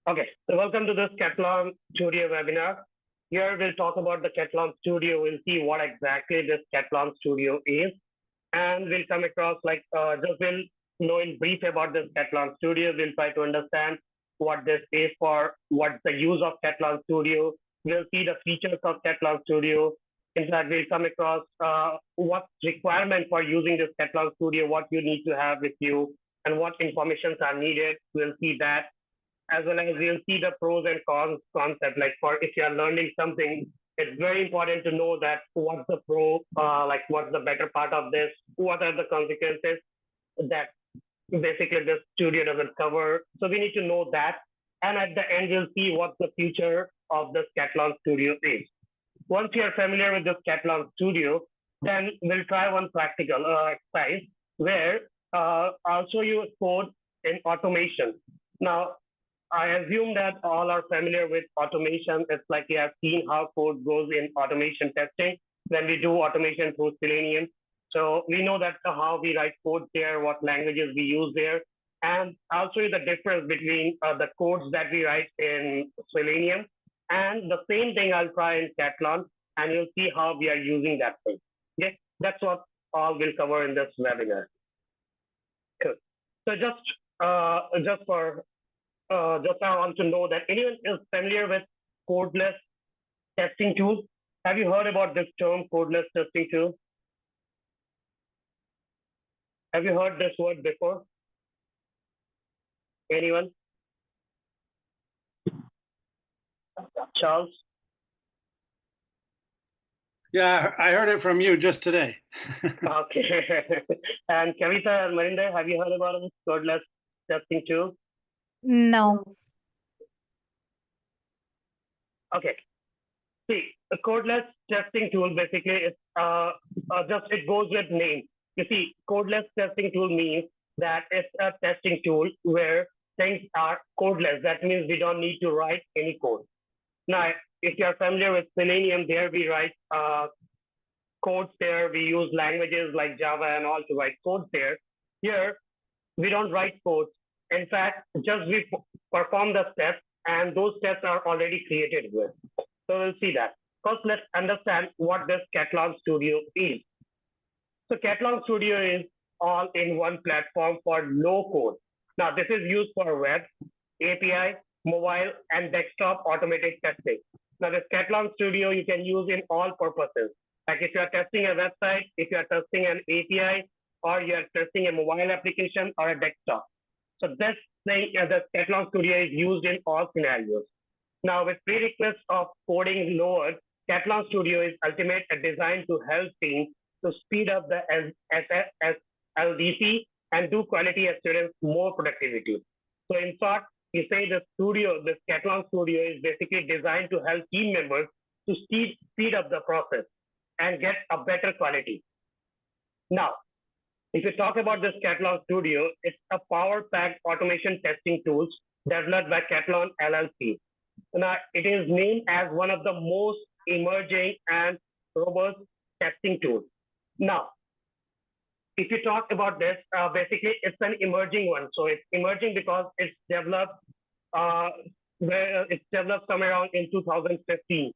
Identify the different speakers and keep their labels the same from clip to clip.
Speaker 1: Okay, so welcome to this Katalon Studio webinar. Here we'll talk about the Katalon Studio. We'll see what exactly this Katalon Studio is, and we'll come across just we'll know in brief about this Katalon Studio. We'll try to understand what this is for, what's the use of Katalon Studio. We'll see the features of Katalon Studio. In fact, we'll come across what's requirement for using this Katalon Studio, what you need to have with you, and what informations are needed. We'll see that, as well as you'll see the pros and cons concept. Like for if you're learning something, it's very important to know that what's the pro, what's the better part of this, what are the consequences that basically this studio doesn't cover. So we need to know that. And at the end, you'll see what the future of this Katalon Studio is. Once you're familiar with this Katalon Studio, then we'll try one practical exercise where I'll show you a code in automation. Now, I assume that all are familiar with automation. It's like you have seen how code goes in automation testing when we do automation through Selenium. So we know that how we write code there, what languages we use there. And I'll show you the difference between the codes that we write in Selenium. And the same thing I'll try in Katalon, and you'll see how we are using that thing. Okay, that's what all we'll cover in this webinar. Good. So just I want to know that anyone is familiar with Codeless testing tool. Have you heard about this term, Codeless testing tool? Have you heard this word before? Anyone? Charles?
Speaker 2: Yeah, I heard it from you just today.
Speaker 1: Okay. And Kavita and Marinder, have you heard about this Codeless testing tool?
Speaker 3: No.
Speaker 1: Okay. See, a Codeless testing tool basically is it goes with name. You see, Codeless testing tool means that it's a testing tool where things are codeless. That means we don't need to write any code. Now, if you're familiar with Selenium, there we write codes there. We use languages like Java and all to write codes there. Here, we don't write codes. In fact, just we perform the steps, and those steps are already created with. So we'll see that. First, let's understand what this Katalon Studio is. So Katalon Studio is all in one platform for low code. Now, this is used for web, API, mobile, and desktop automated testing. Now, this Katalon Studio you can use in all purposes. Like if you're testing a website, if you're testing an API, or you're testing a mobile application or a desktop. So this thing, the Katalon Studio is used in all scenarios. Now, with prerequisites of coding lowered, Katalon Studio is ultimate designed to help teams to speed up the LDC and do quality assurance more productivity. So in short, you say this Katalon Studio is basically designed to help team members to speed up the process and get a better quality. Now, if you talk about this Katalon Studio, it's a power-packed automation testing tools developed by Katalon LLC. Now, it is named as one of the most emerging and robust testing tools. Now, if you talk about this, basically it's an emerging one. So it's emerging because it's developed somewhere around in 2015.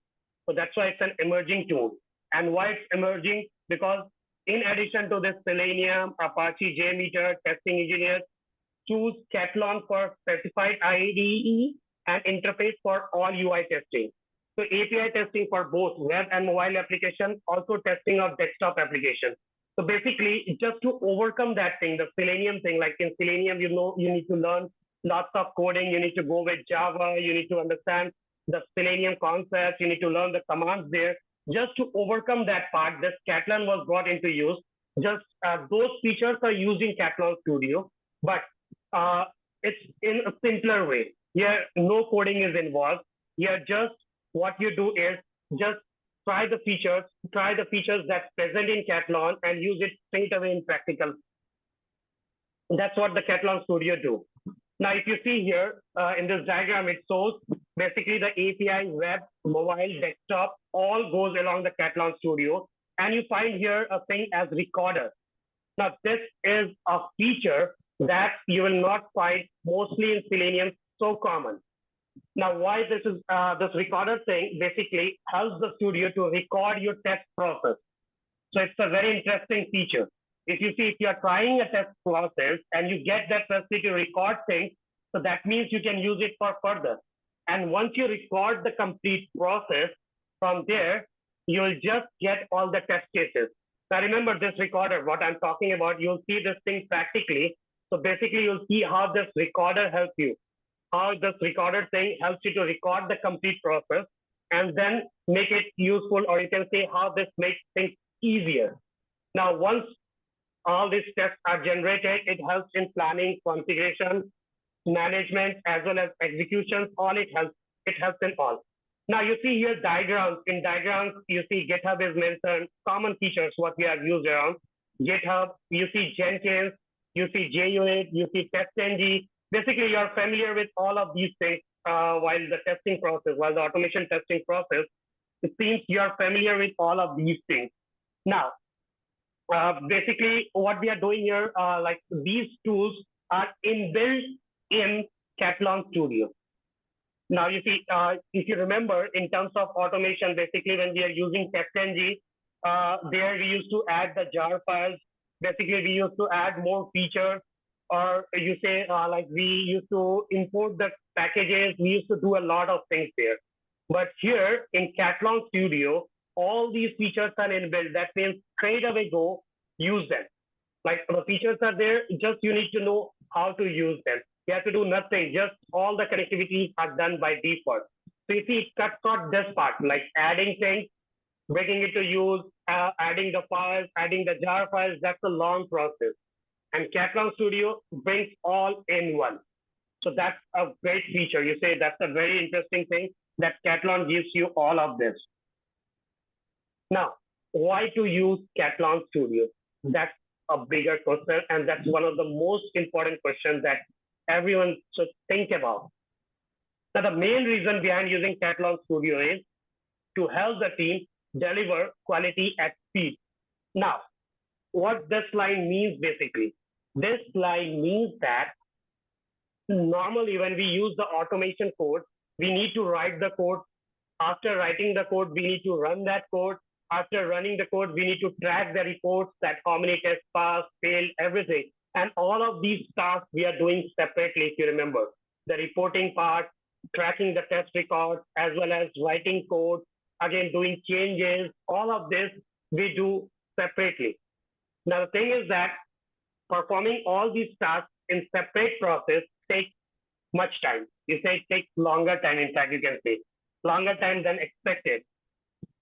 Speaker 1: So that's why it's an emerging tool. And why it's emerging? Because in addition to this Selenium, Apache JMeter, testing engineers choose Katalon for specified IDE and interface for all UI testing. So API testing for both web and mobile application, also testing of desktop application. So basically, just to overcome that thing, the Selenium thing, like in Selenium, you need to learn lots of coding. You need to go with Java. You need to understand the Selenium concepts. You need to learn the commands there. Just to overcome that part, this Katalon was brought into use. Just those features are used in Katalon Studio, but it's in a simpler way. Here, no coding is involved. Here, just what you do is just try the features that's present in Katalon and use it straight away in practical. That's what the Katalon Studio do. Now, if you see here in this diagram, it shows basically the API, web, mobile, desktop, all goes along the Katalon Studio. And you find here a thing as recorder. Now, this is a feature that you will not find mostly in Selenium so common. Now, why this is this recorder thing basically helps the studio to record your test process. So it's a very interesting feature. If you see, if you're trying a test process and you get that facility to record things, so that means you can use it for further. And once you record the complete process, from there, you'll just get all the test cases. Now remember this recorder, what I'm talking about, you'll see this thing practically. So basically you'll see how this recorder helps you, how this recorder thing helps you to record the complete process and then make it useful, or you can say how this makes things easier. Now, once all these tests are generated, it helps in planning, configuration, management, as well as executions. All it helps in all. Now you see here diagrams. In diagrams, you see GitHub is mentioned, common features what we have used around GitHub. You see Jenkins, you see JUnit, you see TestNG. Basically, you're familiar with all of these things while the testing process, while the automation testing process. It seems you're familiar with all of these things. Now, basically, what we are doing here, like these tools are inbuilt in Katalon Studio. Now, you see, if you remember, in terms of automation, basically, when we are using TestNG, there we used to add the jar files. Basically, we used to add more features, or you say, like we used to import the packages. We used to do a lot of things there. But here in Katalon Studio, all these features are inbuilt. That means straight away go use them. Like the features are there, just you need to know how to use them. You have to do nothing, just all the connectivities are done by default. So you see, it cuts out this part, like adding things, bringing it to use, adding the files, adding the jar files, that's a long process. And Katalon Studio brings all in one. So that's a great feature. You say that's a very interesting thing that Katalon gives you all of this. Now, why to use Katalon Studio? That's a bigger question, and that's one of the most important questions that everyone should think about. Now, the main reason behind using Katalon Studio is to help the team deliver quality at speed. Now, what this line means basically, this line means that normally when we use the automation code, we need to write the code. After writing the code, we need to run that code. After running the code, we need to track the reports, that how many tests passed, failed, everything. And all of these tasks we are doing separately, if you remember. The reporting part, tracking the test records, as well as writing code, again, doing changes, all of this we do separately. Now, the thing is that performing all these tasks in separate process takes much time. You say it takes longer time, in fact, you can say. Longer time than expected.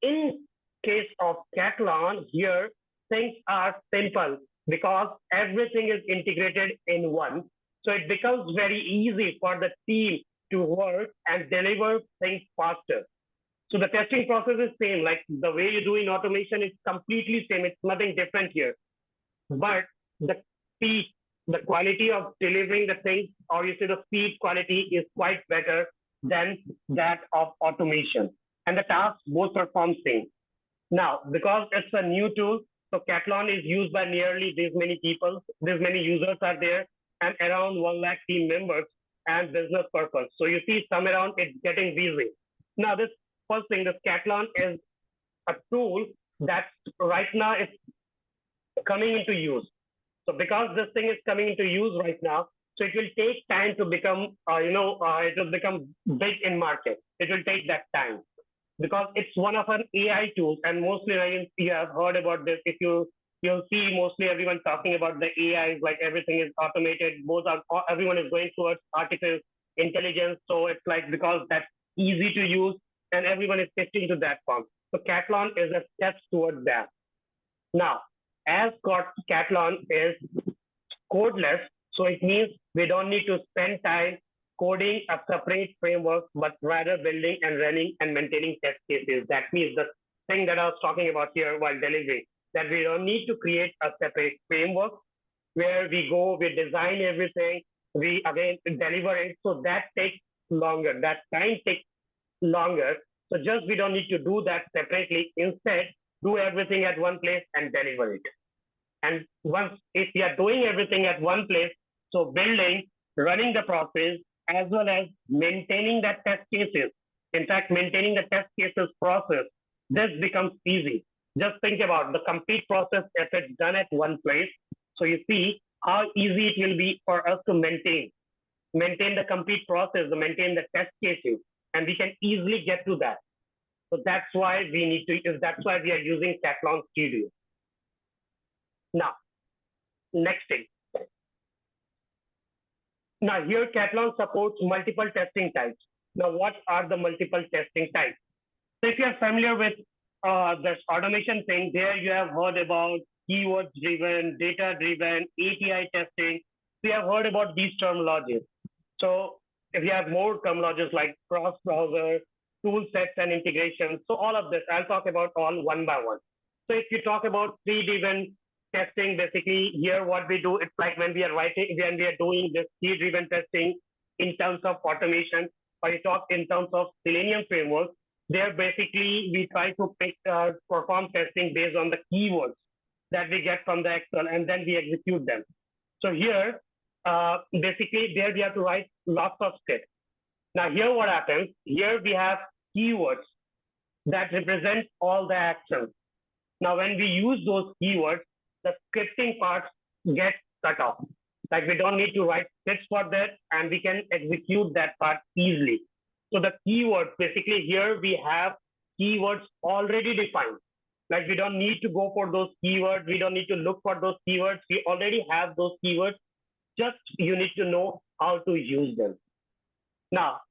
Speaker 1: In case of Katalon, here things are simple because everything is integrated in one. So it becomes very easy for the team to work and deliver things faster. So the testing process is same, like the way you do in automation is completely same. It's nothing different here. But the speed, the quality of delivering the things, or you say the speed quality is quite better than that of automation. And the tasks both perform same. Now, because it's a new tool, so Katalon is used by nearly this many people, this many users are there, and around 1 lakh team members and business purpose. So you see some around it's getting busy. Now, this first thing, this Katalon is a tool that right now is coming into use. So because this thing is coming into use right now, so it will take time to become, it will become big in market. It will take that time because it's one of an AI tools, and mostly you have heard about this. If you'll see mostly everyone talking about the AI, like everything is automated. Everyone is going towards artificial intelligence. So it's like because that's easy to use, and everyone is shifting to that form. So Katalon is a step towards that. Now, as Katalon is codeless, so it means we don't need to spend time coding a separate framework, but rather building and running and maintaining test cases. That means the thing that I was talking about here while delivering, that we don't need to create a separate framework where we go, we design everything, we again deliver it. So that takes longer, that time takes longer. So just we don't need to do that separately. Instead, do everything at one place and deliver it. And once, if we are doing everything at one place, so building, running the process, as well as maintaining that test cases. In fact, maintaining the test cases process, this becomes easy. Just think about the complete process if it's done at one place. So you see how easy it will be for us to maintain the complete process, to maintain the test cases, and we can easily get to that. So that's why that's why we are using Katalon Studio. Now, next thing. Now here Katalon supports multiple testing types. Now what are the multiple testing types? So if you are familiar with this automation thing, there you have heard about keywords driven, data driven, API testing. So you have heard about these terminologies. So if you have more terminologies like cross-browser, tool sets and integration, so all of this, I'll talk about all one by one. So if you talk about tree-driven testing, basically here what we do, it's like when we are doing this tree-driven testing in terms of automation, or you talk in terms of Selenium framework, there basically we try to perform testing based on the keywords that we get from the Excel, and then we execute them. So here, basically there we have to write lots of scripts. Now here what happens, here we have keywords that represent all the actions. Now when we use those keywords, the scripting parts get cut off. Like we don't need to write scripts for that, and we can execute that part easily. So the keywords, basically here we have keywords already defined. Like we don't need to go for those keywords. We don't need to look for those keywords. We already have those keywords. Just you need to know how to use them. Now,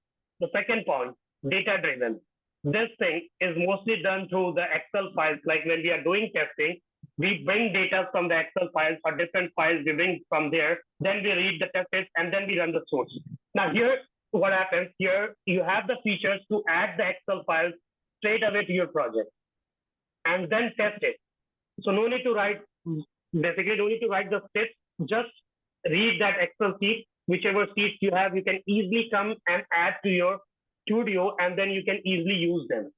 Speaker 1: the second point, data driven. This thing is mostly done through the Excel files. Like when we are doing testing, we bring data from the Excel files or different files we bring from there. Then we read the test and then we run the source. Now here, what happens here, you have the features to add the Excel files straight away to your project and then test it. So no need to write, basically no need to write the steps, just read that Excel sheet, whichever sheets you have, you can easily come and add to your studio and then you can easily use them.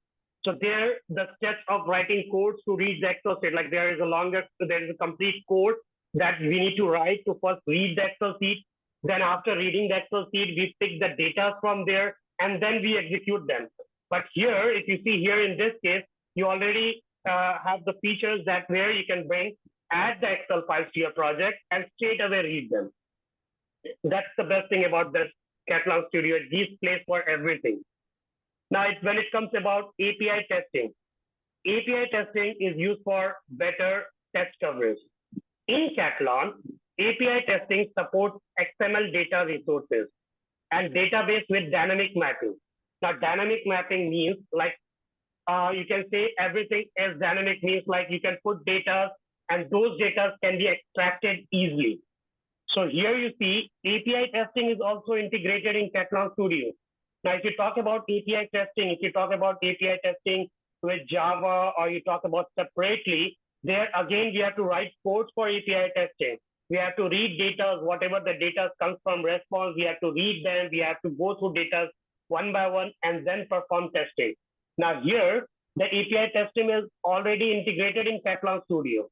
Speaker 1: So there, the steps of writing codes to read the Excel sheet, like there is a complete code that we need to write to first read the Excel sheet. Then after reading the Excel sheet, we pick the data from there and then we execute them. But here, if you see here in this case, you already have the features that where you can add the Excel files to your project and straight away read them. That's the best thing about this Katalon Studio. It gives place for everything. Now, when it comes about API testing is used for better test coverage. In Katalon, API testing supports XML data resources and database with dynamic mapping. Now, dynamic mapping means like you can say everything is dynamic, means like you can put data and those data can be extracted easily. So here you see API testing is also integrated in Katalon Studio. Now, if you talk about API testing, with Java or you talk about separately, there again, we have to write codes for API testing. We have to read data, whatever the data comes from response, we have to read them, we have to go through data one by one and then perform testing. Now here, the API testing is already integrated in Katalon Studio.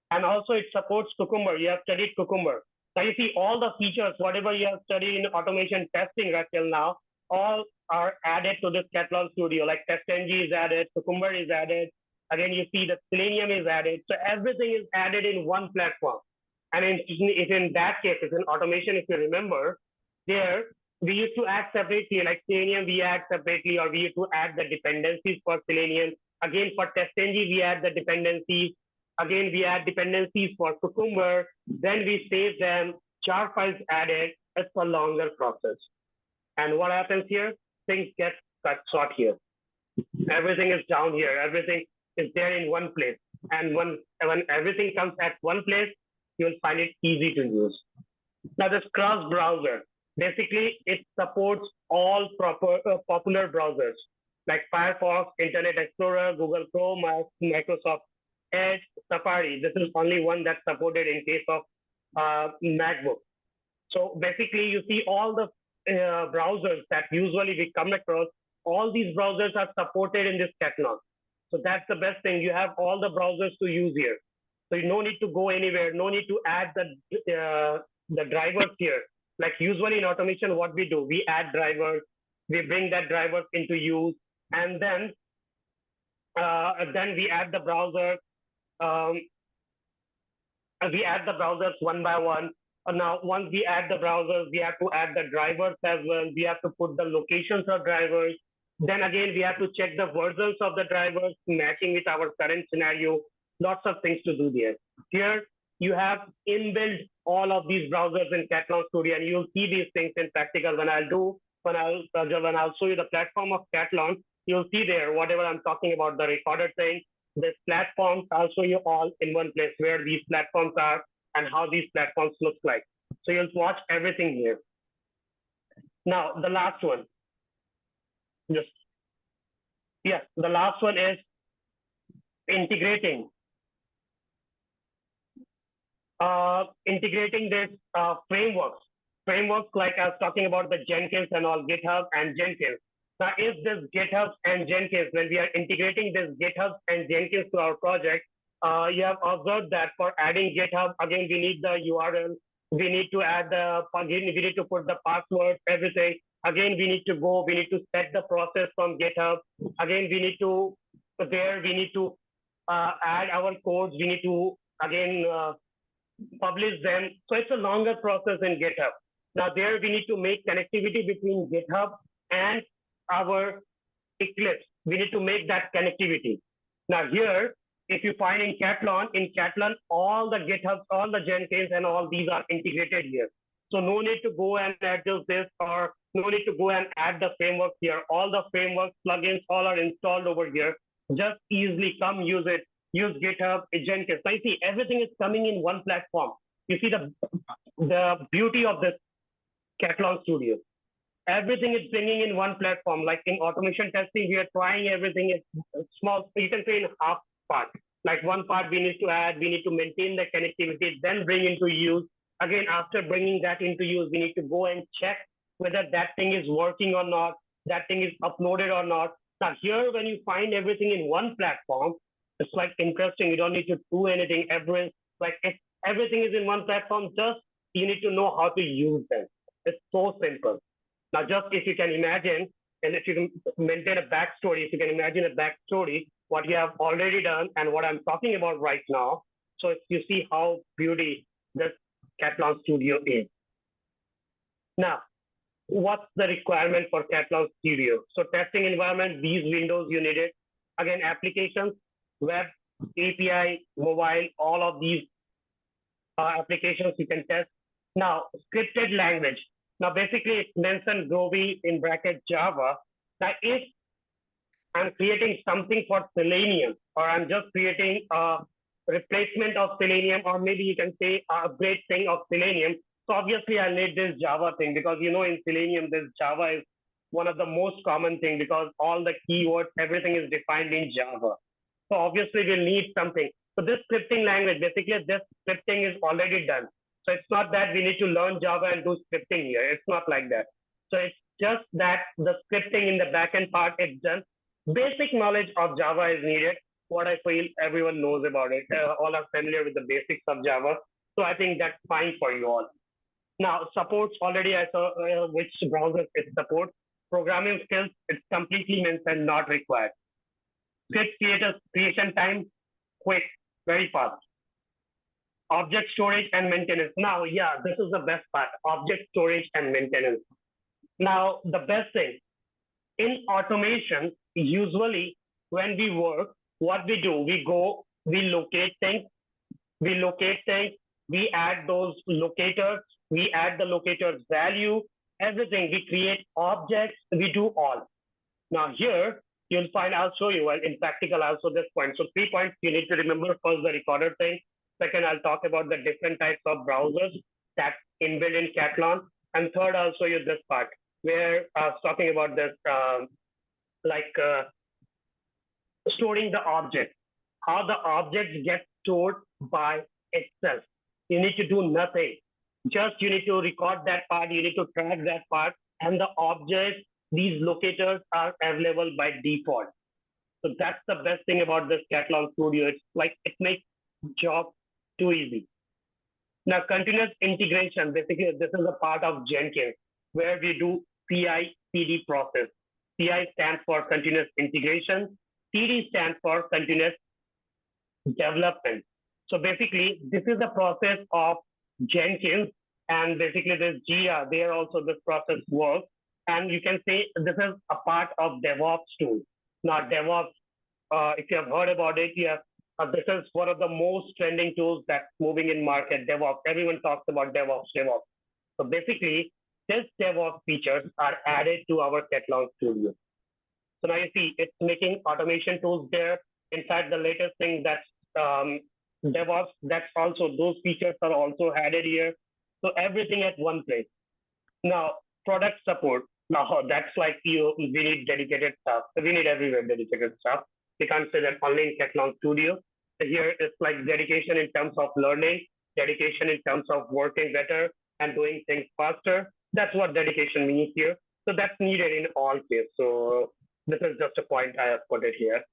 Speaker 1: And also it supports Cucumber. You have studied Cucumber. Now you see all the features, whatever you have studied in automation testing right till now, all are added to this Katalon Studio. Like TestNG is added, Cucumber is added. Again, you see the Selenium is added. So everything is added in one platform. And if in that case, if in automation, if you remember, there we used to add separately, like Selenium we add separately, or we used to add the dependencies for Selenium. Again, for TestNG, we add the dependencies. Again, we add dependencies for Cucumber. Then we save them, jar files added. It's a longer process. And what happens here? Things get cut short here. Everything is down here. Everything is there in one place. And when everything comes at one place, you'll find it easy to use. Now, this cross-browser, basically, it supports all popular browsers like Firefox, Internet Explorer, Google Chrome, Microsoft Edge, Safari. This is only one that's supported in case of MacBook. So basically, you see all the browsers that usually we come across, all these browsers are supported in this Katalon. So that's the best thing. You have all the browsers to use here. So you no need to go anywhere, no need to add the drivers here. Like usually in automation, what we do, we add drivers, we bring that drivers into use, and then we add the browser. Um, we add the browsers one by one. Now, once we add the browsers, we have to add the drivers as well. We have to put the locations of drivers. Then again, we have to check the versions of the drivers matching with our current scenario. Lots of things to do there. Here, you have inbuilt all of these browsers in Katalon Studio, and you'll see these things in practical when I'll show you the platform of Katalon. You'll see there whatever I'm talking about, the recorded thing, these platforms. I'll show you all in one place where these platforms are and how these platforms look like. So you'll watch everything here. Now, the last one. Just yes, the last one is integrating. Integrating this frameworks. Frameworks like I was talking about the Jenkins and all, GitHub and Jenkins. Now, if this GitHub and Jenkins, when we are integrating this GitHub and Jenkins to our project, you have observed that for adding GitHub, again, we need the URL. We need to add we need to put the password, everything. Again, we need to set the process from GitHub. Again, we need to add our codes. We need to, again, publish them. So it's a longer process in GitHub. Now there we need to make connectivity between GitHub and our Eclipse. We need to make that connectivity. Now here, if you find in Katalon, all the GitHubs, all the Jenkins and all these are integrated here. So no need to go and adjust this, or no need to go and add the framework here. All the frameworks, plugins, all are installed over here. Just easily come use it. Use GitHub, Jenkins. So you see, everything is coming in one platform. You see the beauty of this Katalon Studio. Everything is bringing in one platform. Like in automation testing, we are trying everything in small, you can say in half part. Like one part we need to add, we need to maintain the connectivity, then bring into use. Again, after bringing that into use, we need to go and check whether that thing is working or not, that thing is uploaded or not. Now here, when you find everything in one platform, it's like interesting. You don't need to do anything. If everything is in one platform, just you need to know how to use them. It's so simple. Now, just if you can imagine, and if you can maintain a backstory, if you can imagine a backstory, what you have already done and what I'm talking about right now. So if you see how beauty this Katalon Studio is. Now, what's the requirement for Katalon Studio? So testing environment, these windows you need it. Again, applications, web, API, mobile, all of these applications you can test. Now, scripted language. Now, basically, it's mentioned Groovy in bracket Java. Now, if I'm creating something for Selenium, or I'm just creating a replacement of Selenium, or maybe you can say a upgrade thing of Selenium, so obviously I need this Java thing, because in Selenium, this Java is one of the most common thing, because all the keywords, everything is defined in Java. So obviously we'll need something. So this scripting language, basically this scripting is already done. So it's not that we need to learn Java and do scripting here. It's not like that. So it's just that the scripting in the backend part is done. Basic knowledge of Java is needed. What I feel everyone knows about it. All are familiar with the basics of Java. So I think that's fine for you all. Now, supports already I saw which browsers it supports. Programming skills, it's completely mentioned, not required. Script creation time, quick, very fast. Object storage and maintenance. Now, yeah, this is the best part, object storage and maintenance. Now, the best thing, in automation, usually when we work, what we do, we locate things, we add those locators, we add the locator's value, everything, we create objects, we do all. Now here, you'll find, I'll show you, in practical, I'll show this point. So 3 points you need to remember. First, the recorder thing. Second, I'll talk about the different types of browsers that inbuilt in Katalon. And third, I'll show you this part, where I was talking about this, storing the object, how the objects get stored by itself. You need to do nothing. Just you need to record that part, you need to track that part, and the objects, these locators are available by default. So that's the best thing about this Katalon Studio. It's like it makes job too easy. Now, continuous integration, basically, this is a part of Jenkins where we do CI/CD process. CI stands for continuous integration. CD stands for continuous development. So basically, this is the process of Jenkins, and basically this Jira, there also this process works. And you can say this is a part of DevOps tool. Now, DevOps, if you have heard about it, yes, this is one of the most trending tools that's moving in market, DevOps. Everyone talks about DevOps. So basically, this DevOps features are added to our Katalon Studio. So now you see it's making automation tools there. In fact, the latest thing that's DevOps, that's also, those features are also added here. So everything at one place. Now, product support. Now, that's like we need dedicated stuff. We need everywhere dedicated stuff. We can't say that only in Katalon Studio. So here it's like dedication in terms of learning, dedication in terms of working better and doing things faster. That's what dedication means here. So that's needed in all cases. So this is just a point I have put it here.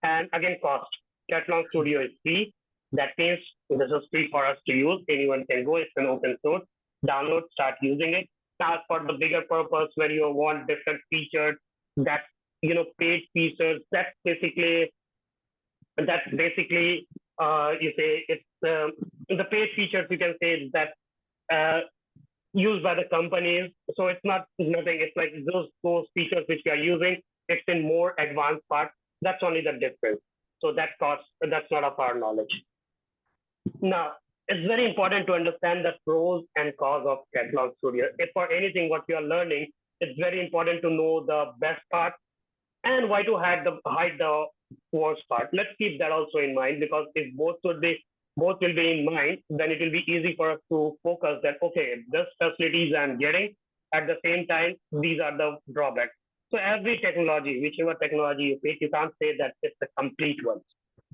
Speaker 1: And again, cost. Katalon Studio is free. That means this is free for us to use. Anyone can go. It's an open source. Download, start using it. Now, for the bigger purpose, where you want different features, that paid features. That's basically you say it's the paid features. You can say that used by the companies. So it's not nothing. It's like those features which we are using. It's in more advanced part. That's only the difference. So that cost, that's not of our knowledge. Now, it's very important to understand the pros and cons of Katalon Studio. If for anything what you are learning, it's very important to know the best part and why to hide the worst part. Let's keep that also in mind, because if both will be in mind, then it will be easy for us to focus that, okay, this facilities I'm getting, at the same time, these are the drawbacks. So every technology, whichever technology you pick, you can't say that it's a complete one.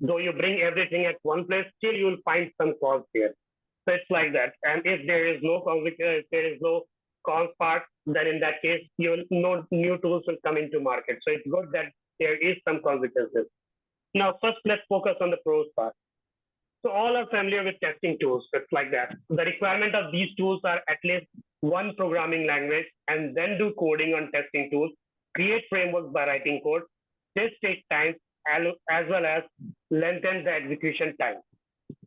Speaker 1: Though you bring everything at one place, still you will find some cons here. So it's like that. And if there is no cons part, then in that case, no new tools will come into market. So it's good that there is some consequences. Now, first, let's focus on the pros part. So all are familiar with testing tools. It's like that. The requirement of these tools are at least one programming language, and then do coding on testing tools, create frameworks by writing code. This takes time, as well as lengthen the execution time.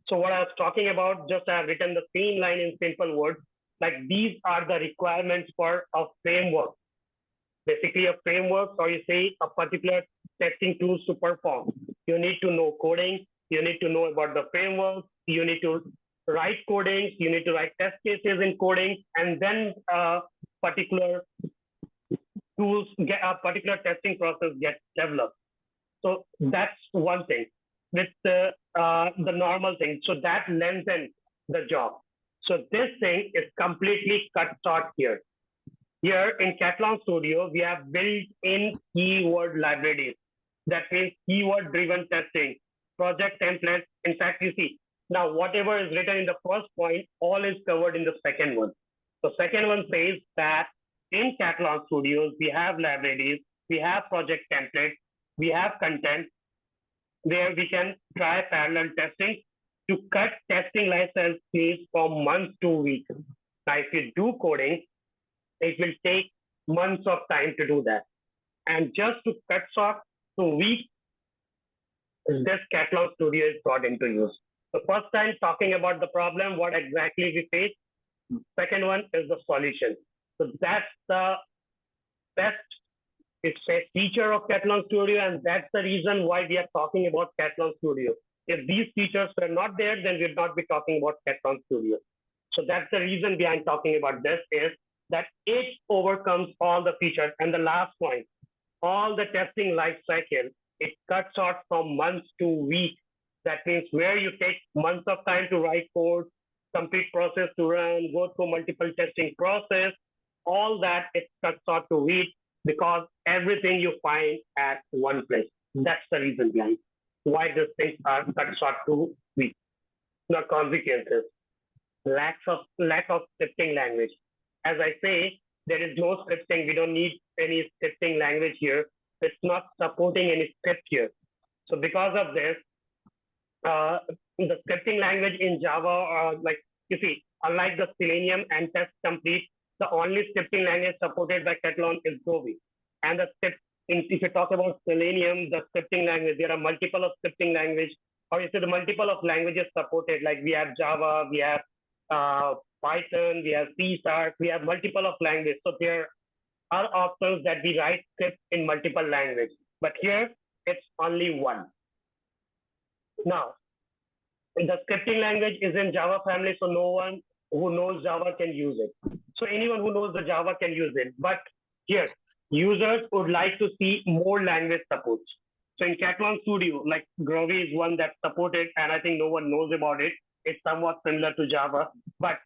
Speaker 1: So what I was talking about, just I have written the same line in simple words, like these are the requirements for a framework. Basically a framework, or you say a particular testing tools to perform. You need to know coding, you need to know about the framework, you need to write coding, you need to write test cases in coding, and then particular tools, a particular testing process gets developed. So that's one thing with the normal thing. So that lengthens the job. So this thing is completely cut short here. Here in Katalon Studio, we have built-in keyword libraries. That means keyword-driven testing, project templates. In fact, you see, now whatever is written in the first point, all is covered in the second one. The second one says that in Katalon Studios, we have libraries, we have project templates, we have content where we can try parallel testing to cut testing life cycles from months to weeks. Now, if you do coding, it will take months of time to do that. And just to cut short to weeks, this Katalon Studio is brought into use. The first time talking about the problem, what exactly we face. Second one is the solution. So that's the best feature of Katalon Studio, and that's the reason why we are talking about Katalon Studio. If these features were not there, then we'd not be talking about Katalon Studio. So that's the reason behind talking about this, is that it overcomes all the features. And the last point, all the testing life cycle, it cuts short from months to weeks. That means where you take months of time to write code, complete process to run, go through multiple testing process, all that it cuts short to weeks, because everything you find at one place. That's the reason behind why these things are cut short to weeks. Now, consequences. Lack of scripting language. As I say, there is no scripting. We don't need any scripting language here. It's not supporting any script here. So because of this, the scripting language in Java, like You see, unlike the Selenium and Test Complete, the only scripting language supported by Katalon is Groovy. And if you talk about Selenium, the scripting language, there are multiple of scripting language, or you see the multiple of languages supported. Like we have Java, we have Python, we have C#, we have multiple of languages. So there are options that we write scripts in multiple languages. But here, it's only one. Now, the scripting language is in Java family, so no one who knows Java can use it. So anyone who knows the Java can use it. But here, users would like to see more language supports. So in Katalon Studio, like Groovy is one that's supported, and I think no one knows about it. It's somewhat similar to Java, but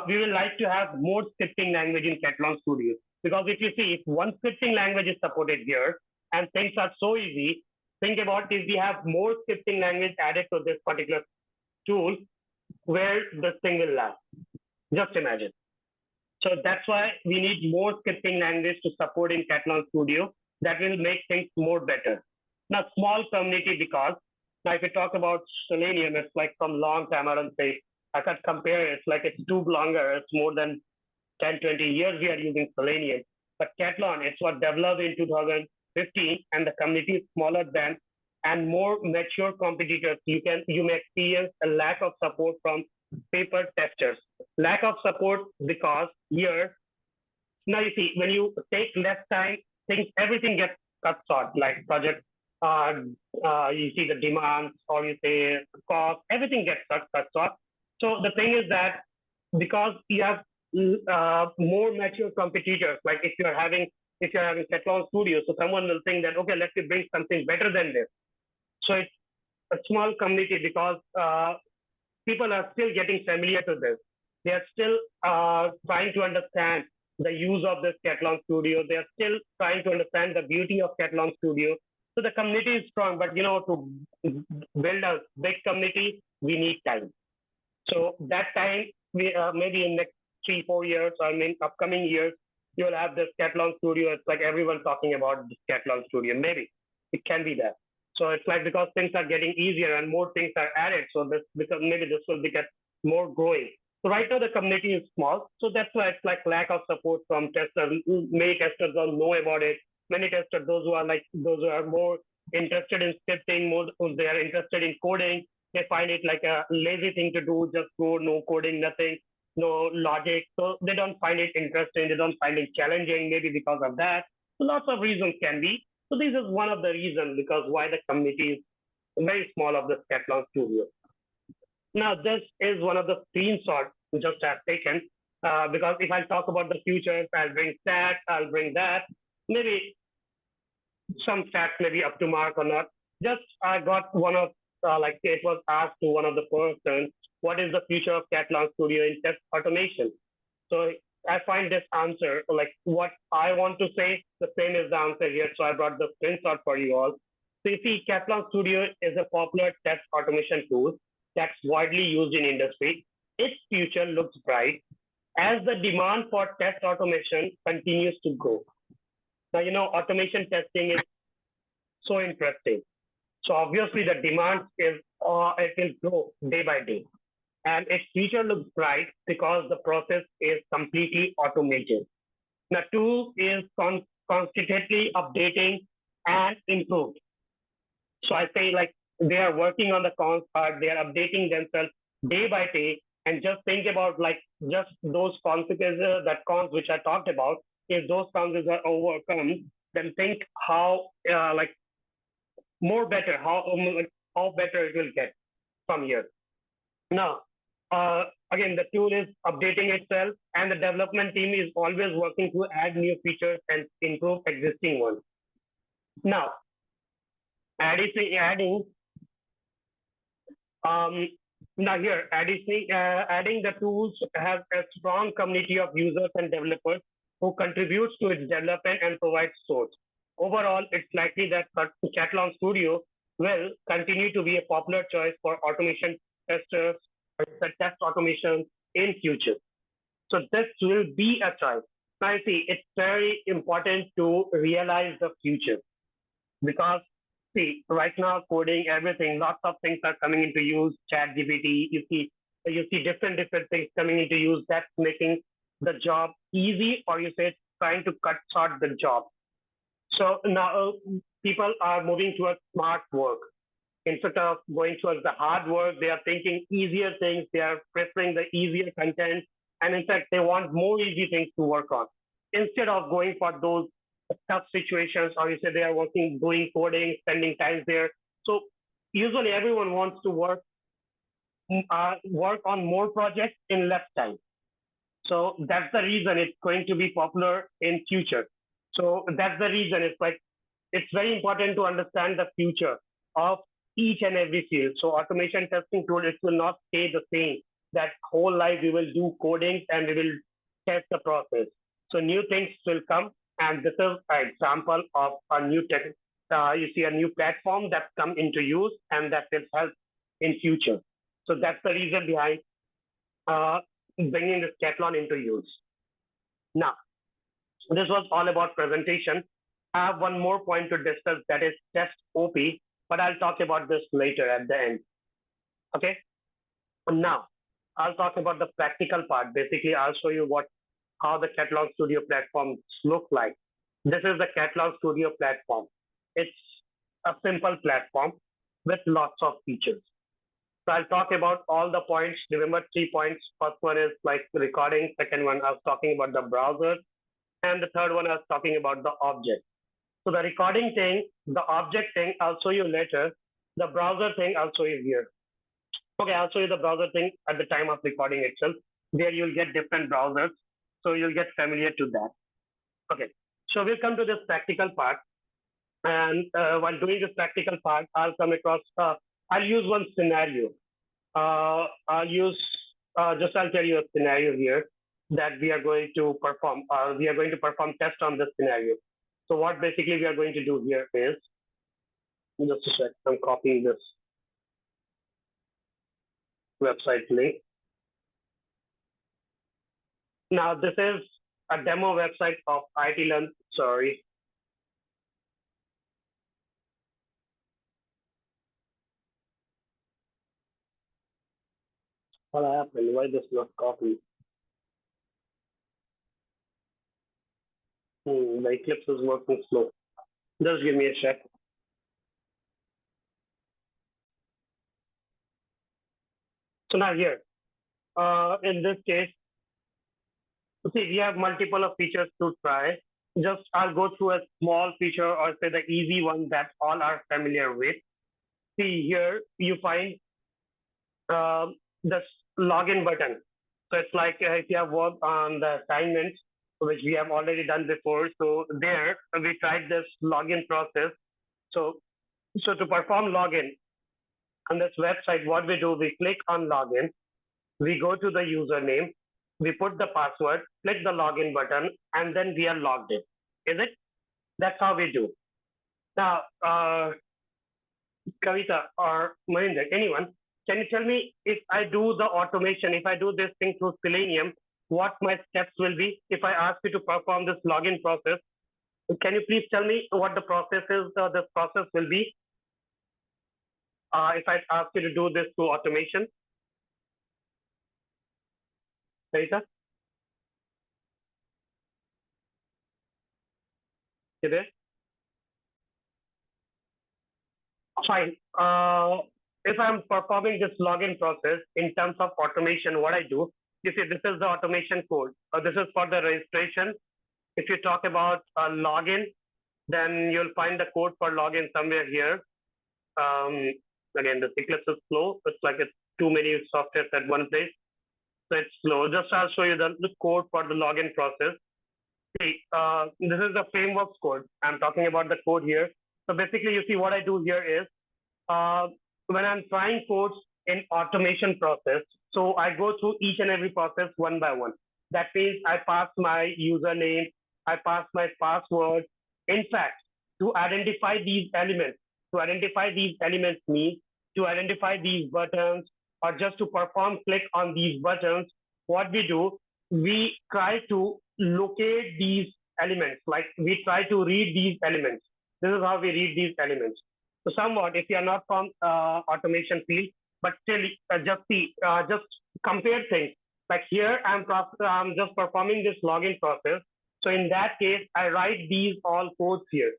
Speaker 1: we will like to have more scripting language in Katalon Studio. Because if you see, if one scripting language is supported here and things are so easy, think about if we have more scripting language added to this particular tool, where this thing will last. Just imagine. So that's why we need more scripting language to support in Katalon Studio. That will make things more better. Now, small community, because now if you talk about Selenium, it's like from long time, I don't say, I can't compare, it's like it's too longer, it's more than 10, 20 years we are using Selenium. But Katalon, it's what developed in 2015, and the community is smaller than and more mature competitors. You may experience a lack of support from paper testers. Lack of support because here, now you see, when you take less time, everything gets cut short, like project, you see the demands, or you say cost, everything gets cut short. So the thing is that because you have more mature competitors, like if you're having Katalon Studio, so someone will think that, okay, let me bring something better than this. So it's a small community because people are still getting familiar to this. They are still trying to understand the use of this Katalon Studio. They are still trying to understand the beauty of Katalon Studio. So the community is strong, but to build a big community, we need time. So that time, we maybe in next 3-4 years, or upcoming years, you will have this Katalon Studio. It's like everyone talking about this Katalon Studio. Maybe it can be that. So it's like because things are getting easier and more things are added, so maybe this will get more growing. So right now the community is small, so that's why it's like lack of support from testers. Many testers don't know about it. Many testers, those who are more interested in scripting, more they are interested in coding, they find it like a lazy thing to do, just go, no coding, nothing, no logic. So they don't find it interesting, they don't find it challenging, maybe because of that. So lots of reasons can be. So this is one of the reasons because why the community is very small of the Katalon Studio. Now, this is one of the screenshots we just have taken, because if I talk about the future, I'll bring stats, I'll bring that. Maybe some stats may be up to mark or not. Just I got one of, like it was asked to one of the persons, what is the future of Katalon Studio in test automation? So I find this answer, like what I want to say, the same is the answer here. So I brought the screenshot for you all. So you see, Katalon Studio is a popular test automation tool that's widely used in industry. Its future looks bright as the demand for test automation continues to grow. Now, automation testing is so interesting. So obviously the demand is, it will grow day by day. And its future looks bright because the process is completely automated. The tool is constantly updating and improved. So I say like they are working on the cons part, they are updating themselves day by day. And just think about like just those consequences, that cons which I talked about, if those consequences are overcome, then think how like more better, how better it will get from here. Now, again, the tool is updating itself, and the development team is always working to add new features and improve existing ones. Now, adding the tools have a strong community of users and developers who contributes to its development and provides source. Overall, it's likely that Katalon Studio will continue to be a popular choice for automation testers, test automation in future. So this will be a choice. Now, I see it's very important to realize the future because see, right now coding, everything, lots of things are coming into use. ChatGPT, you see, you see different things coming into use that's making the job easy, or you say it's trying to cut short the job. So now people are moving towards smart work. Instead of going towards the hard work, they are thinking easier things. They are preferring the easier content. And in fact, they want more easy things to work on instead of going for those tough situations, or you say they are working, doing coding, spending time there. So usually everyone wants to work on more projects in less time. So that's the reason it's going to be popular in future. So that's the reason it's very important to understand the future of each and every field. So automation testing tool, it will not stay the same. That whole life we will do coding and we will test the process. So new things will come, and this is an example of a new tech. You see a new platform that's come into use and that will help in future. So that's the reason behind bringing this Katalon into use. Now, this was all about presentation. I have one more point to discuss, that is test OP, but I'll talk about this later at the end. Okay. Now, I'll talk about the practical part. Basically, I'll show you how the Katalon Studio platforms look like. This is the Katalon Studio platform. It's a simple platform with lots of features. So I'll talk about all the points. Remember 3 points. First one is like recording. Second one, I was talking about the browser. And the third one, I was talking about the object. So the recording thing, the object thing, I'll show you later. The browser thing, I'll show you here. Okay, I'll show you the browser thing at the time of recording itself, where you'll get different browsers. So you'll get familiar to that. Okay, so we'll come to this practical part. And while doing this practical part, I'll come across, I'll use one scenario. I'll tell you a scenario here that we are going to perform. We are going to perform test on this scenario. So what basically we are going to do here is, just a sec, I'm copying this website link. Now this is a demo website of IT Learn. Sorry. What happened? Why this not copy? The Eclipse is working slow. Just give me a sec. So now here, in this case, see, we have multiple of features to try. Just I'll go through a small feature, or say the easy one that all are familiar with. See here, you find this login button. So it's like if you have worked on the assignments, which we have already done before. So there we tried this login process. So to perform login on this website, what we do, we click on login, we go to the username, we put the password, click the login button, and then we are logged in. Is it? That's how we do. Now, Kavita or Marinder, anyone, can you tell me, if I do the automation, if I do this thing through Selenium, what my steps will be if I ask you to perform this login process? Can you please tell me what the process is, this process will be? If I ask you to do this through automation? Kavita? You there? Fine. If I'm performing this login process in terms of automation, what I do, you see, this is the automation code. This is for the registration. If you talk about login, then you'll find the code for login somewhere here. Again, the Eclipse is slow. It's like it's too many softwares at one place. So it's slow. Just I'll show you the code for the login process. See, this is the frameworks code. I'm talking about the code here. So basically, you see what I do here is, when I'm trying codes in automation process, so I go through each and every process one by one. That means I pass my username, I pass my password. In fact, to identify these elements means to identify these buttons, or just to perform click on these buttons, what we do, we try to locate these elements, like we try to read these elements. This is how we read these elements. So somewhat, if you are not from automation field, but still just compare things. Like here, I'm just performing this login process. So in that case, I write these all codes here.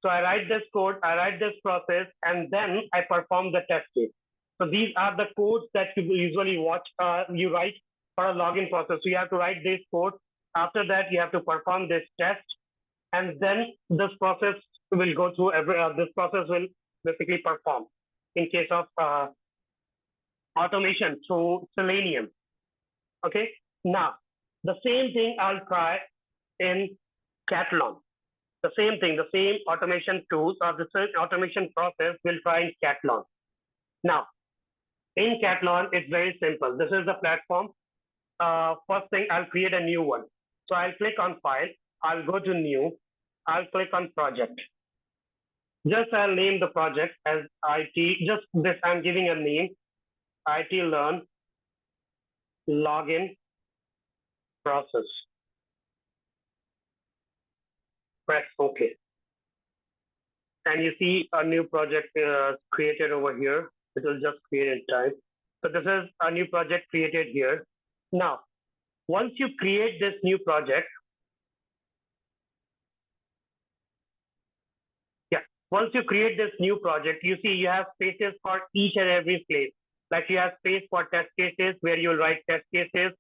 Speaker 1: So I write this code, I write this process, and then I perform the test case. So these are the codes that you usually you write for a login process. So you have to write this code. After that, you have to perform this test, and then this process will go through this process will basically perform in case of automation through Selenium. Okay. Now, the same thing I'll try in Katalon. The same thing, the same automation tools or the same automation process will try in Katalon. Now, in Katalon, it's very simple. This is the platform. First thing, I'll create a new one. So I'll click on File. I'll go to New. I'll click on Project. Just I'll name the project as IT. Just this, I'm giving a name. IT Learn Login Process. Press OK. And you see a new project created over here. It will just create in time. So this is a new project created here. Now, once you create this new project, once you create this new project, you see you have spaces for each and every place. Like you have space for test cases where you'll write test cases.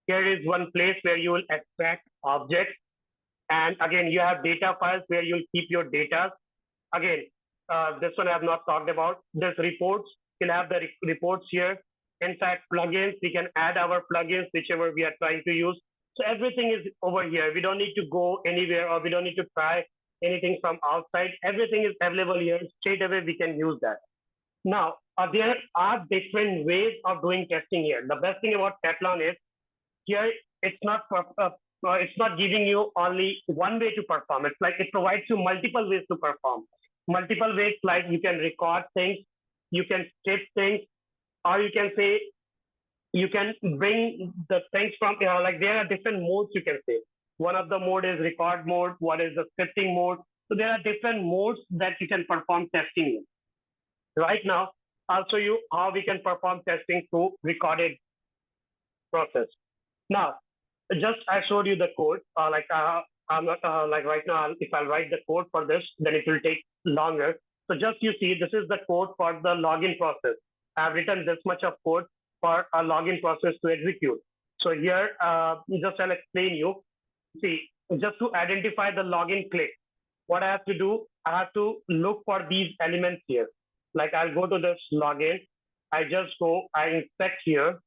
Speaker 1: Here is one place where you will extract objects. And again, you have data files where you'll keep your data. Again, this one I have not talked about. There's reports. You'll have the reports here. In fact, plugins, we can add our plugins, whichever we are trying to use. So everything is over here. We don't need to go anywhere or we don't need to try anything from outside. Everything is available here. Straight away, we can use that. Now, there are different ways of doing testing here. The best thing about Katalon is here, it's not giving you only one way to perform. It's like it provides you multiple ways to perform. Multiple ways, like you can record things, you can skip things, or you can say, you can bring the things from, like there are different modes you can say. One of the mode is record mode, one is the scripting mode. So there are different modes that you can perform testing in. Right now, I'll show you how we can perform testing through recorded process. Now, just I showed you the code. I'm not like right now, if I'll write the code for this, then it will take longer. So just you see, this is the code for the login process. I've written this much of code for a login process to execute. So here, just I'll explain you. See, just to identify the login click, what I have to do, I have to look for these elements here. Like I'll go to this login, I just go, I inspect here.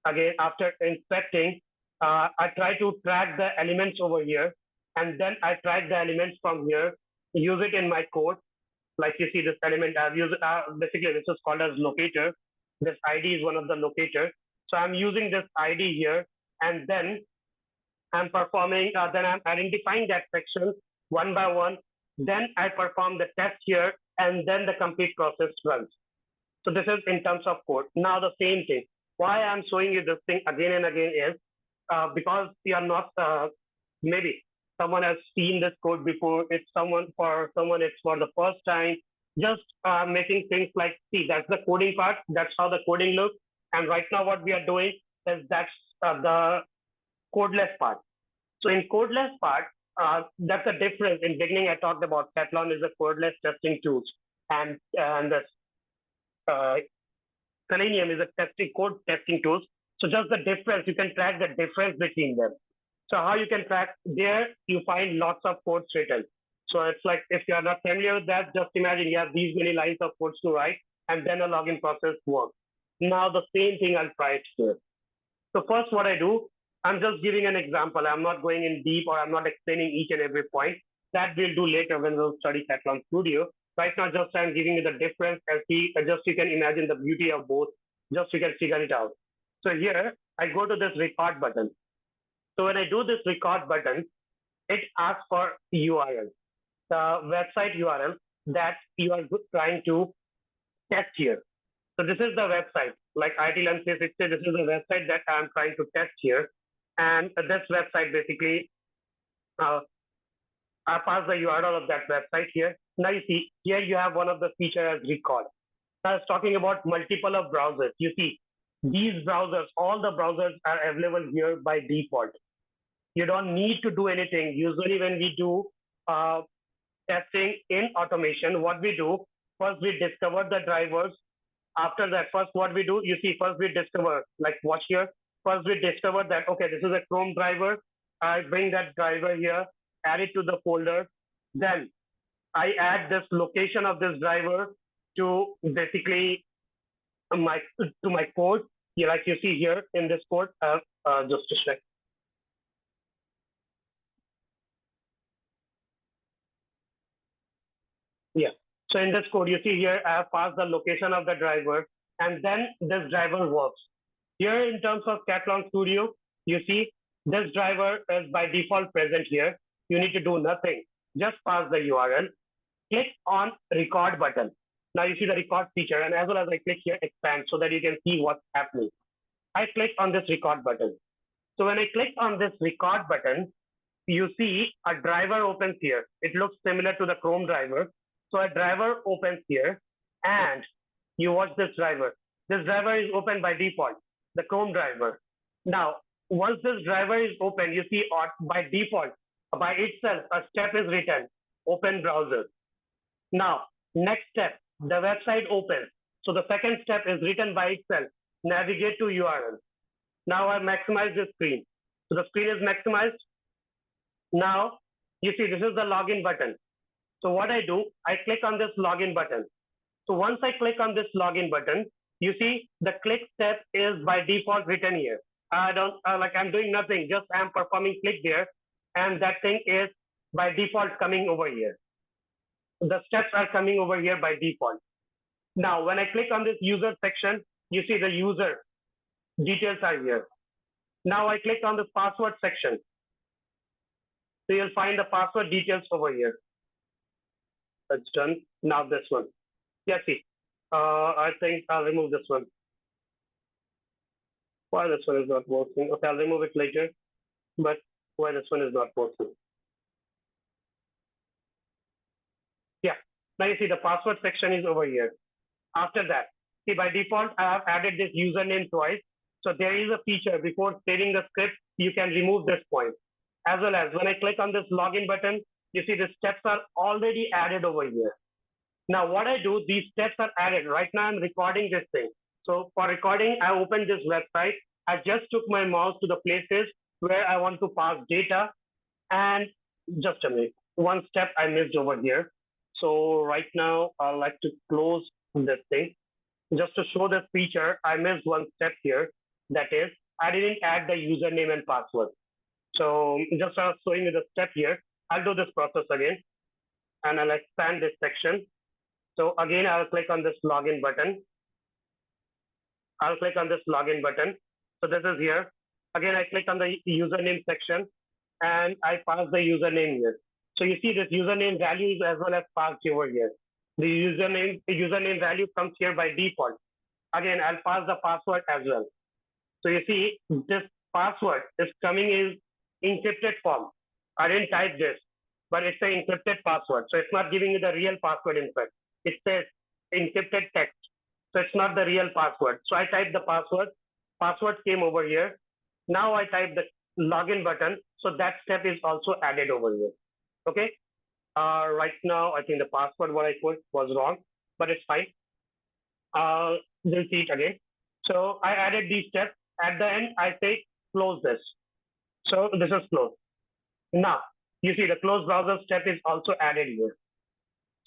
Speaker 1: Again, after inspecting, I try to track the elements over here, and then I track the elements from here, use it in my code. Like you see this element, I've used, basically this is called as locator. This ID is one of the locators. So I'm using this ID here, and then I'm performing, then I'm identifying that section one by one. Then I perform the test here, and then the complete process runs. So this is in terms of code. Now the same thing. Why I'm showing you this thing again and again is because we are not, maybe someone has seen this code before. It's for someone, it's for the first time. Just making things like, see, that's the coding part. That's how the coding looks. And right now what we are doing is that's the codeless part. So in codeless part, that's the difference. In beginning, I talked about Katalon is a codeless testing tools, and the Selenium is a code testing tools. So just the difference, you can track the difference between them. So how you can track there, you find lots of codes written. So it's like, if you are not familiar with that, just imagine you have these many lines of codes to write, and then a login process works. Now the same thing I'll try it here. So first what I do, I'm just giving an example. I'm not going in deep, or I'm not explaining each and every point. That we'll do later when we'll study Katalon Studio. Right now, just I'm giving you the difference, and see, just you can imagine the beauty of both. Just you can figure it out. So here, I go to this record button. So when I do this record button, it asks for URL, the website URL that you are trying to test here. So this is the website, like IT Learn 360, this is the website that I'm trying to test here. And this website basically, I pass the URL of that website here. Now you see, here you have one of the features as record. I was talking about multiple of browsers. You see, These browsers, all the browsers are available here by default. You don't need to do anything. Usually when we do testing in automation, what we do, first we discover the drivers. After that, first what we do, you see, first we discover, like watch here, first we discover that, okay, this is a Chrome driver. I bring that driver here, add it to the folder. Then I add this location of this driver to basically my code. Yeah, like you see here in this code, just a sec. Yeah. So in this code, you see here, I have passed the location of the driver, and then this driver works. Here in terms of Katalon Studio, you see this driver is by default present here. You need to do nothing. Just pass the URL, click on record button. Now you see the record feature, and as well as I click here, expand, so that you can see what's happening. I click on this record button. So when I click on this record button, you see a driver opens here. It looks similar to the Chrome driver. So a driver opens here, and you watch this driver. This driver is open by default, the Chrome driver. Now, once this driver is open, you see by default, by itself, a step is written, open browser. Now, next step, the website opens. So the second step is written by itself, navigate to URL. Now I maximize the screen. So the screen is maximized. Now, you see, this is the login button. So what I do, I click on this login button. So once I click on this login button, you see the click step is by default written here. I don't like I'm doing nothing, just I'm performing click there, and that thing is by default coming over here. The steps are coming over here by default. Now, when I click on this user section, you see the user details are here. Now I click on this password section. So you'll find the password details over here. That's done. Now this one. Yeah, see. I think I'll remove this one. Why this one is not working? Okay, I'll remove it later. But why this one is not working? Yeah. Now you see the password section is over here. After that, see, by default, I have added this username twice. So there is a feature before saving the script, you can remove this point. As well as when I click on this login button, you see the steps are already added over here. Now what I do, these steps are added. Right now I'm recording this thing. So for recording, I opened this website. I just took my mouse to the places where I want to pass data. And just a minute, one step I missed over here. So right now I'd like to close this thing. Just to show this feature, I missed one step here. That is, I didn't add the username and password. So just showing you the step here. I'll do this process again, and I'll expand this section. So again, I'll click on this login button. I'll click on this login button. So this is here. Again, I click on the username section, and I pass the username here. So you see this username value is as well as passed over here. The username value comes here by default. Again, I'll pass the password as well. So you see this password is coming in encrypted form. I didn't type this, but it's an encrypted password. So it's not giving you the real password in fact. It says encrypted text. So it's not the real password. So I type the password. Password came over here. Now I type the login button. So that step is also added over here. Okay. Right now, I think the password what I put was wrong, but it's fine. We'll see it again. So I added these steps. At the end, I say close this. So this is closed. Now, you see the close browser step is also added here.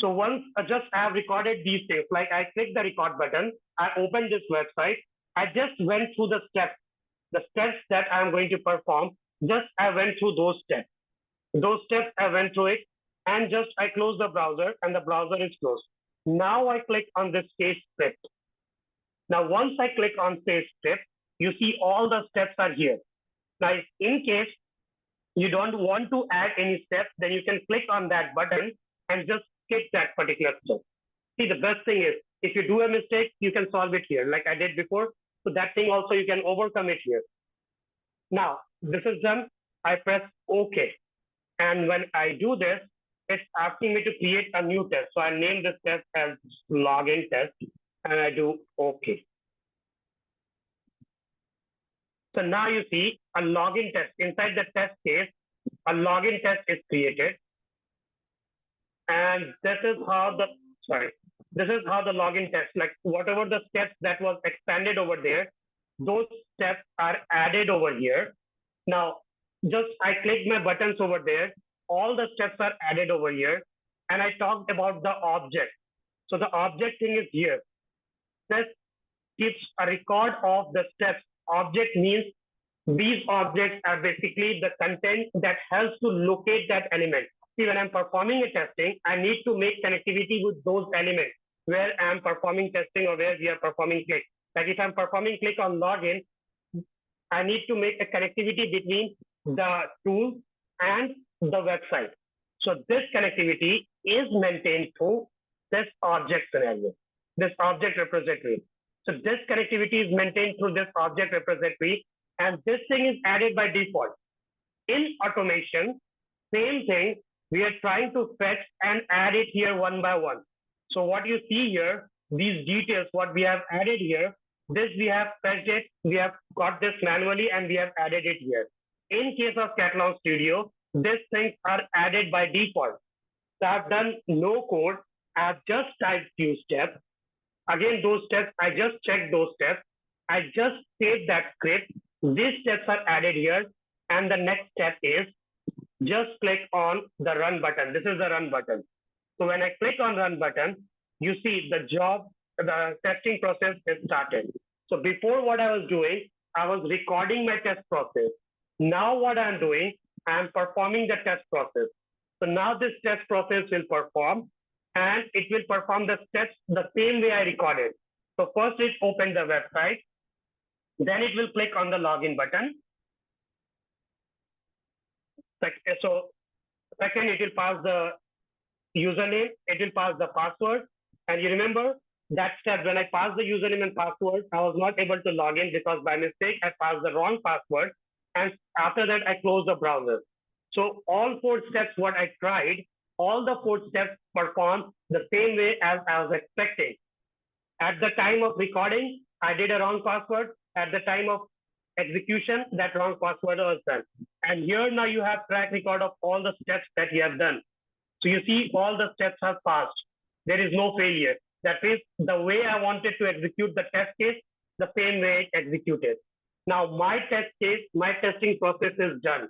Speaker 1: So once just I have recorded these things, like I click the record button, I opened this website, I just went through the steps that I'm going to perform, just I went through those steps. Those steps I went through it, and just I close the browser and the browser is closed. Now I click on this save script. Now once I click on save script, you see all the steps are here. Now in case you don't want to add any steps, then you can click on that button and just skip that particular step. See, the best thing is if you do a mistake, you can solve it here like I did before. So that thing also you can overcome it here. Now this is done. I press OK. And when I do this, it's asking me to create a new test. So I name this test as login test and I do OK. So now you see a login test. Inside the test case, a login test is created. And this is how the login test, like whatever the steps that was expanded over there, those steps are added over here. Now, just I click my buttons over there, all the steps are added over here. And I talked about the object. So the object thing is here. This keeps a record of the steps. Object means these objects are basically the content that helps to locate that element. See, when I'm performing a testing, I need to make connectivity with those elements where I'm performing testing or where we are performing click. Like if I'm performing click on login, I need to make a connectivity between the tool and the website. So this connectivity is maintained through this object scenario, this object repository. So this connectivity is maintained through this object repository, and this thing is added by default. In automation, same thing, we are trying to fetch and add it here one by one. So what you see here, these details, what we have added here, this we have fetched it, we have got this manually, and we have added it here. In case of Katalon Studio, these things are added by default. So I've done no code, I've just typed few steps. Again, those steps, I just checked those steps. I just saved that script. These steps are added here. And the next step is just click on the run button. This is the run button. So when I click on run button, you see the testing process is started. So before what I was doing, I was recording my test process. Now what I'm doing, I'm performing the test process. So now this test process will perform, and it will perform the steps the same way I recorded. So first it opens the website, then it will click on the login button. So second, it will pass the username, it will pass the password. And you remember that step, when I passed the username and password, I was not able to log in because by mistake, I passed the wrong password. And after that, I closed the browser. So all 4 steps, what I tried, all the 4 steps performed the same way as I was expecting. At the time of recording, I did a wrong password. At the time of execution, that wrong password was done. And here now you have track record of all the steps that you have done. So you see all the steps have passed. There is no failure. That is the way I wanted to execute the test case, the same way it executed. Now my test case, my testing process is done.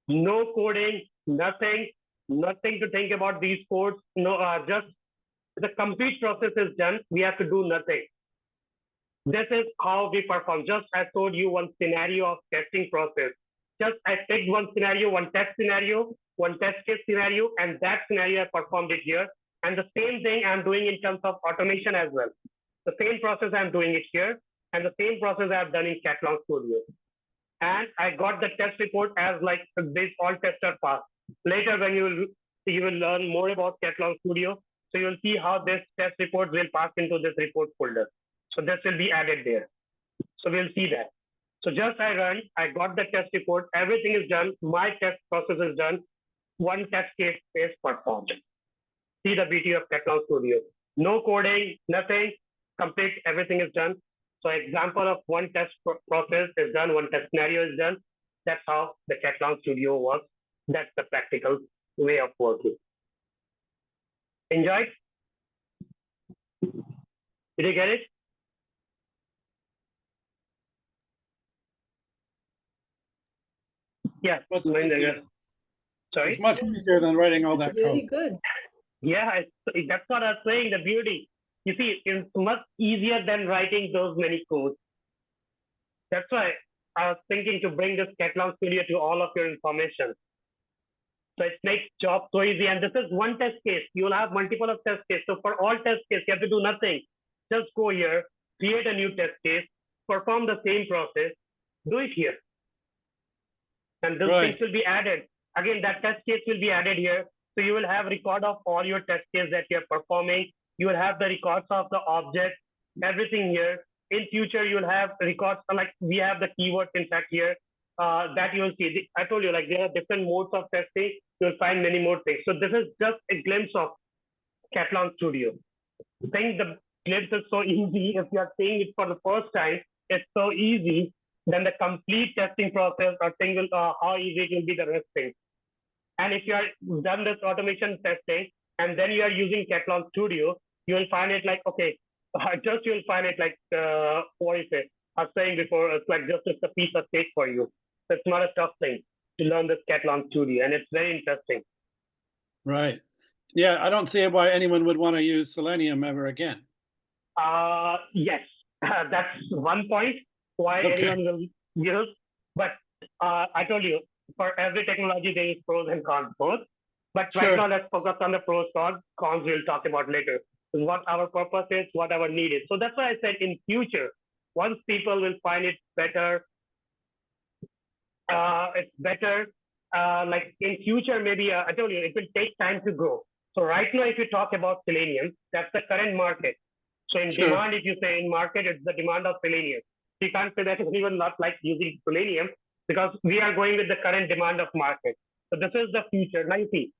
Speaker 1: No coding, nothing to think about these codes. No, just the complete process is done. We have to do nothing. This is how we perform. Just I told you one scenario of testing process. Just I picked one scenario, one test scenario, one test case scenario, and that scenario I performed it here. And the same thing I'm doing in terms of automation as well. The same process I'm doing it here, and the same process I've done in Katalon Studio. And I got the test report as like this all tests are passed. Later, when you will learn more about Katalon Studio, so you'll see how this test report will pass into this report folder. So this will be added there. So we'll see that. So just I run, I got the test report, everything is done, my test process is done, one test case is performed. See the beauty of Katalon Studio. No coding, nothing, complete, everything is done. So example of one test process is done, one test scenario is done. That's how the Katalon Studio works. That's the practical way of working. Enjoyed? Did you get it? Yeah. Sorry?
Speaker 2: It's much easier than writing all that
Speaker 3: Really
Speaker 2: code.
Speaker 3: good.
Speaker 1: Yeah, that's what I was saying, the beauty. You see, it's much easier than writing those many codes. That's why I was thinking to bring this Katalon Studio to all of your information. So it makes job so easy. And this is one test case. You'll have multiple of test cases. So for all test cases, you have to do nothing. Just go here, create a new test case, perform the same process, do it here. And those things will be added. Again, that test case will be added here. So you will have record of all your test cases that you're performing. You will have the records of the object, everything here. In future, you'll have records, like we have the keywords, in fact, here, that you will see. I told you, like there are different modes of testing. You'll find many more things. So this is just a glimpse of Katalon Studio. I think the glimpse is so easy. If you are seeing it for the first time, it's so easy then the complete testing process or single how easy it will be the resting. And if you are done this automation testing and then you are using Katalon Studio, you will find it like, okay, just you'll find it like, what is it? I was saying before, it's like just it's a piece of cake for you. So it's not a tough thing to learn this Katalon Studio, and it's very interesting.
Speaker 2: Right. Yeah, I don't see why anyone would want to use selenium ever again.
Speaker 1: Yes, that's one point why
Speaker 2: Okay.
Speaker 1: anyone will use. But I told you, for every technology, there is pros and cons both. But right
Speaker 2: Sure.
Speaker 1: now, let's focus on the pros. Cons we'll talk about later. What our purpose is, what our need is. So that's why I said in future, once people will find it better, it's better. Like in future, maybe I told you it will take time to grow. So right now, if you talk about selenium, that's the current market. So in
Speaker 2: Sure.
Speaker 1: demand, if you say in market, it's the demand of selenium. You can't say that anyone not like using selenium because we are going with the current demand of market. So this is the future. Now you see,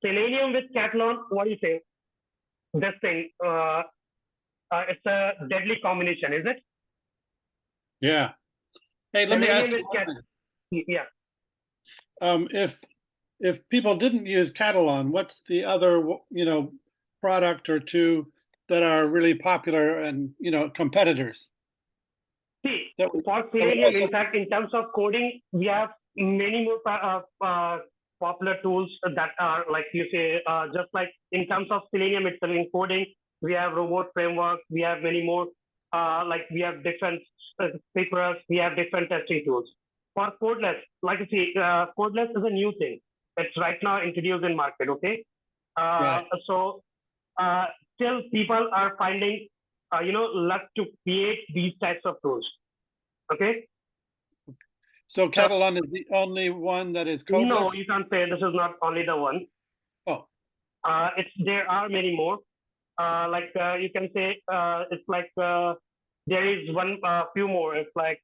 Speaker 1: selenium with Katalon, what do you say? This thing, it's a deadly combination, is it?
Speaker 2: Yeah. Hey, let me ask
Speaker 1: Selenium
Speaker 2: you
Speaker 1: with
Speaker 2: one thing.
Speaker 1: yeah.
Speaker 2: If people didn't use Katalon, what's the other, product or two that are really popular and, competitors?
Speaker 1: See,
Speaker 2: That would,
Speaker 1: for
Speaker 2: that would
Speaker 1: Selenium,
Speaker 2: also,
Speaker 1: in fact, in terms of coding, we have many more popular tools that are like you say, just like in terms of Selenium itself in coding, we have robot framework, we have many more, like we have different papers, we have different testing tools. For Codeless, like you see, Codeless is a new thing. It's right now introduced in market, okay?
Speaker 2: right.
Speaker 1: So still people are finding, luck to create these types of tools. Okay.
Speaker 2: So
Speaker 1: So
Speaker 2: Katalon is the only one that is
Speaker 1: no,
Speaker 2: codeless?
Speaker 1: you can't say this is not only the one.
Speaker 2: Oh,
Speaker 1: It's there are many more. Like you can say it's like there is one few more. It's like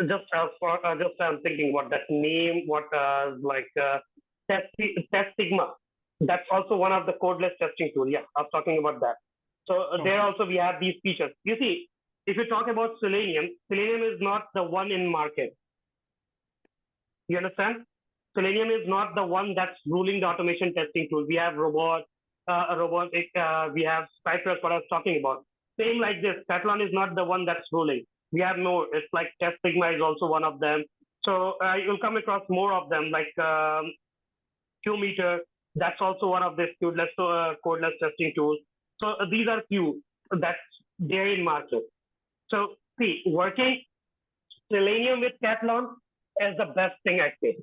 Speaker 1: just I'm thinking what that name. What like test Sigma. That's also one of the codeless testing tool. Yeah, I was talking about that. So there
Speaker 2: okay.
Speaker 1: also we have these features. You see, if you talk about Selenium, Selenium is not the one in market. You understand? Selenium is not the one that's ruling the automation testing tool. We have robotic, we have Cypress, what I was talking about. Same like this, Katalon is not the one that's ruling. We have more. It's like Test Sigma is also one of them. So you'll come across more of them, like QMeter. That's also one of the codeless testing tools. So these are few that's there in market. So see, working Selenium with Katalon is the best thing I say.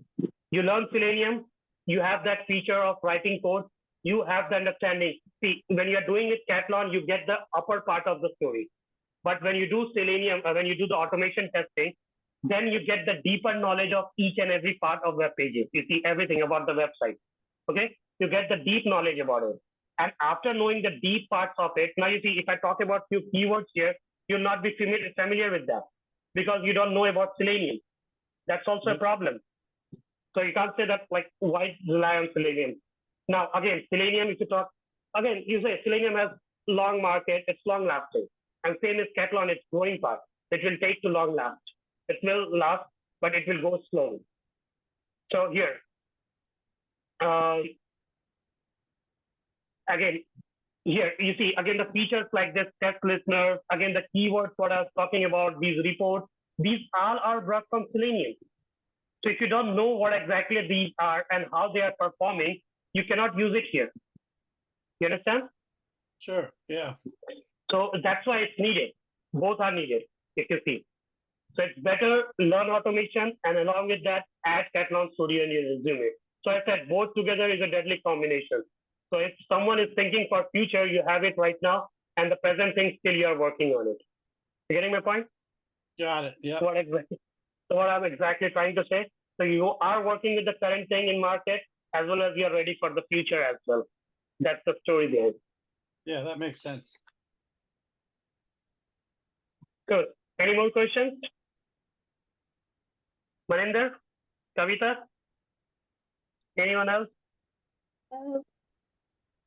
Speaker 1: You learn Selenium, you have that feature of writing code, you have the understanding. See, when you're doing it Katalon, you get the upper part of the story. But when you do Selenium, when you do the automation testing, then you get the deeper knowledge of each and every part of web pages. You see everything about the website. Okay? You get the deep knowledge about it. And after knowing the deep parts of it, now you see, if I talk about few keywords here, you'll not be familiar with that because you don't know about Selenium. That's also a problem. So you can't say that like why rely on Selenium. Now again, Selenium, if you talk again, you say Selenium has long market, it's long lasting. And same as Katalon, it's growing fast. It will take to long last. It will last, but it will go slowly. So here, again, here you see again the features like this test listener, again the keywords what I was talking about, these reports, these all are brought from Selenium. So if you don't know what exactly these are and how they are performing, you cannot use it here. You understand?
Speaker 2: Sure. Yeah.
Speaker 1: So that's why it's needed. Both are needed, if you see. So it's better learn automation and along with that, add Katalon Studio in your resume. So I said both together is a deadly combination. So if someone is thinking for future, you have it right now, and the present thing still you are working on it. You getting my point?
Speaker 2: Got it. Yeah.
Speaker 1: What I'm exactly trying to say. So you are working with the current thing in market as well as you're ready for the future as well. That's the story there.
Speaker 2: Yeah, that makes sense.
Speaker 1: Good. Any more questions? Maninder? Kavita? Anyone else?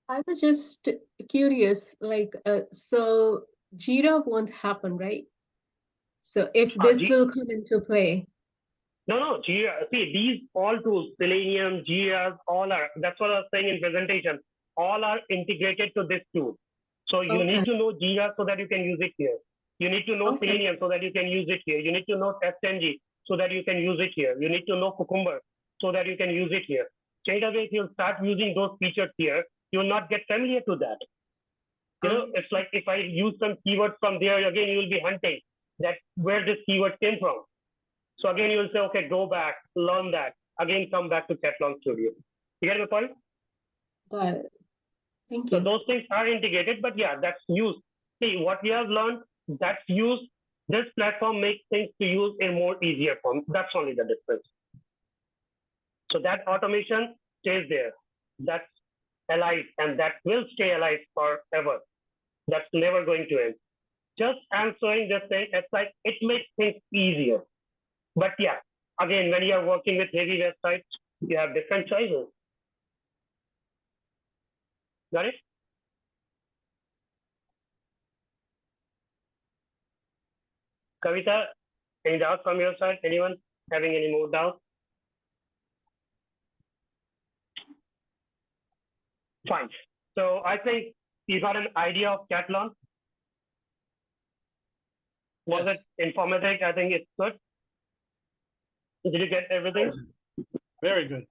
Speaker 3: I was just curious, like, so Jira won't happen, right? So if
Speaker 1: Uh,
Speaker 3: this
Speaker 1: G-
Speaker 3: will come into play,
Speaker 1: no, Jira. See, these all tools, Selenium, Jira, all are. That's what I was saying in presentation. All are integrated to this tool. So you
Speaker 3: okay,
Speaker 1: need to know Jira so that you can use it here. You need to know
Speaker 3: okay,
Speaker 1: Selenium so that you can use it here. You need to know TestNG so that you can use it here. You need to know Cucumber so that you can use it here. Straight away, if you start using those features here, you will not get familiar to that. It's
Speaker 3: see.
Speaker 1: like if I use some keywords from there, again, you will be hunting that where this keyword came from. So again, you will say, okay, go back, learn that. Again, come back to Katalon Studio. You get my point?
Speaker 3: Got it. Thank
Speaker 1: So
Speaker 3: you.
Speaker 1: those things are integrated, but yeah, that's used. See, what we have learned, that's used. This platform makes things to use in more easier form. That's only the difference. So that automation stays there. That's alive, and that will stay alive forever. That's never going to end. Just I'm showing this thing. It's like it makes things easier. But yeah, again, when you are working with heavy websites, you have different choices. Got it? Kavita, any doubts from your side? Anyone having any more doubts? Fine. So I think you got an idea of Katalon. Was
Speaker 2: Yes.
Speaker 1: it informative? I think it's good. Did you get everything?
Speaker 2: Very good.